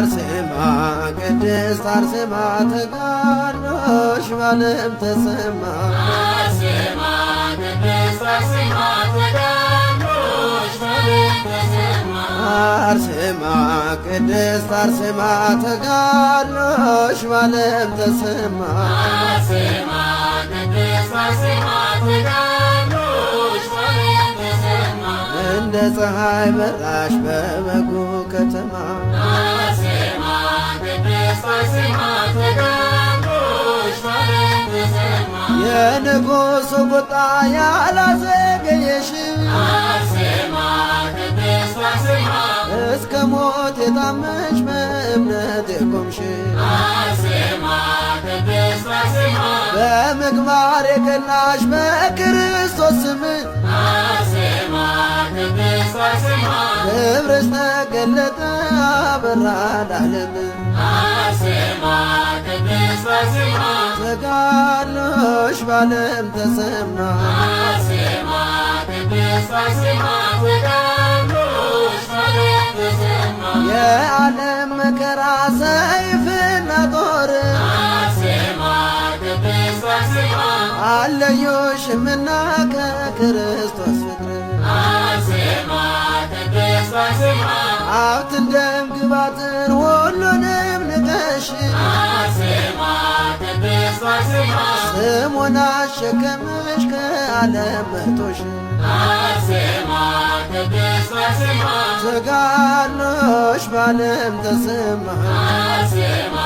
አርሴማ ቅድስት አርሴማ ተጋድሎሽ በዓለም ተሰማ። አርሴማ ቅድስት አርሴማ ተጋድሎሽ በዓለም ተሰማ። አርሴማ ቅድስት አርሴማ ተጋድሎሽ በዓለም ተሰማ። አርሴማ ቅድስት አርሴማ ተጋድሎሽ በዓለም ተሰማ። እንደ ፀሐይ በራሽ በበጉ ከተማ። አርሴማ ቅድስት አርሴማ ተጋድሎሽ በዓለም ተሰማ። የንጉሡ ቁጣ ያላዘገየሽ አርሴማ ቅድስት አርሴማ እስከ ሞት የታመንሽ በእምነት የቆምሽ አርሴማ ቅድስት አርሴማ በምግባር የቀናሽ በክርስቶስ ስም አርሴማ ቅድስት አርሴማ ክብርሽ ተገለጠ አበራ ለዓለም። አርሴማ ቅድስት አርሴማ ተጋድሎሽ በዓለም ተሰማ። አርሴማ ቅድስት አርሴማ ተጋድሎሽ በዓለም ተሰማ። የዓለም መከራ ሰይፍና ጦር አርሴማ ቅድስት አርሴማ አለዮሽምና ከክርስቶስ ፍቅር አርሴማ ቅድስት አርሴማ ሀብትን ደም ግባትን ሁሉንም ንቀሽ አርሴማ ቅድስት አርሴማ ስሙን አሸከምሽ ከዓለም መቶሽ አርሴማ ቅድስት አርሴማ ተጋድሎሽ በዓለም ተሰማ። አርሴማ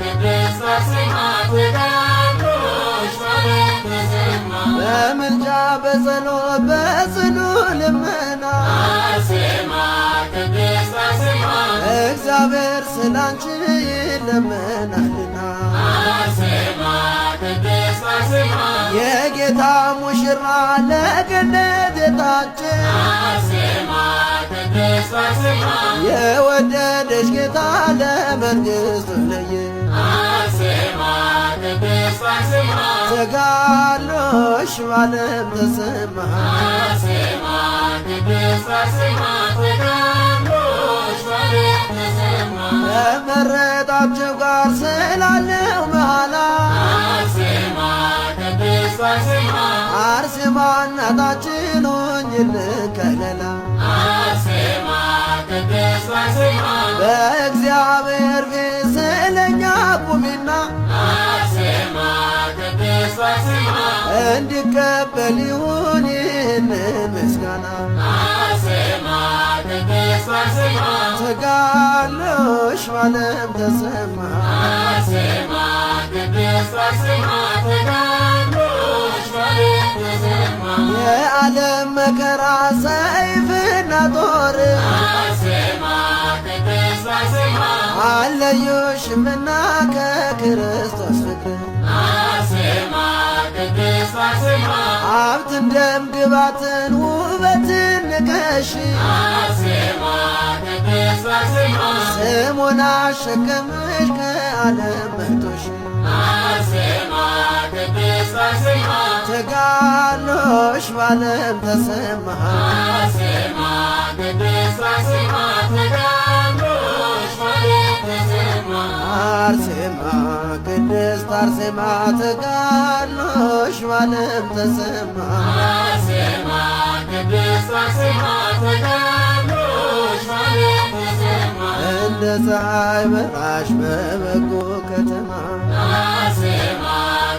ቅድስት አርሴማ ተጋድሎሽ በዓለም ተሰማ። በምልጃ በጸሎት በጽኑ ልመና አርሴማ ቅድስት አርሴማ እግዚአብሔር ስላንቺ ይለመናልና አርሴማ ቅድስት አርሴማ የጌታ ሙሽራ ለገነት የታጨ አርሴማ ቅድስት አርሴማ የወደደሽ ጌታ ለመንግሥቱ ለየ። አርሴማ ቅድስት አርሴማ ተጋድሎሽ በዓለም ተሰማ። አርሴማ ቅድስት አርሴማ ተጋድሎሽ በዓለም ተሰማ። ከመረጣቸው ጋር ስላለው መሃላ አርሴማ ቅድስት አርሴማ አርሴማ እናታችን ሆኝልን ከለላ። አርሴማ ቅድስት አርሴማ በእግዚአብሔር ፊት ስለኛ ቁሚና አርሴማ ቅድስት አርሴማ እንዲቀበል ይሁን ይህንን ምስጋና። አርሴማ ቅድስት አርሴማ ተጋድሎሽ በዓለም ተሰማ። አርሴማ ቅድስት አርሴማ ተጋድሎሽ በዓለም ተሰማ። የዓለም መከራ ሰይፍና ጦር አርሴማ ቅድስት አርሴማ አለዮሽምና ከክርስቶስ ፍቅር አርሴማ ቅድስት አርሴማ ሀብትን ደም ግባትን ውበትን ንቀሽ አርሴማ ቅድስት አርሴማ ስሙን አሸከምሽ ከዓለም መርጦሽ አርሴማ ቅድስት አርሴማ ተጋድሎሽ በዓለም ተሰማ። አርሴማ ቅድስት አርሴማ ተጋድሎሽ በዓለም ተሰማ። አርሴማ ቅድስት አርሴማ ተጋድሎሽ በዓለም ተሰማ። አርሴማ ቅድስት አርሴማ ተጋድሎሽ በዓለም ተሰማ። እንደ ፀሐይ በራሽ በበጎ ከተማ። አርሴማ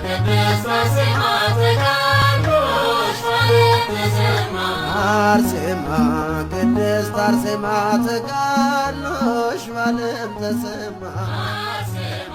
ቅድስት አርሴማ ተጋድሎሽ በዓለም ተሰማ። አርሴማ ቅድስት አርሴማ ተጋድሎሽ በዓለም ተሰማ። አርሴማ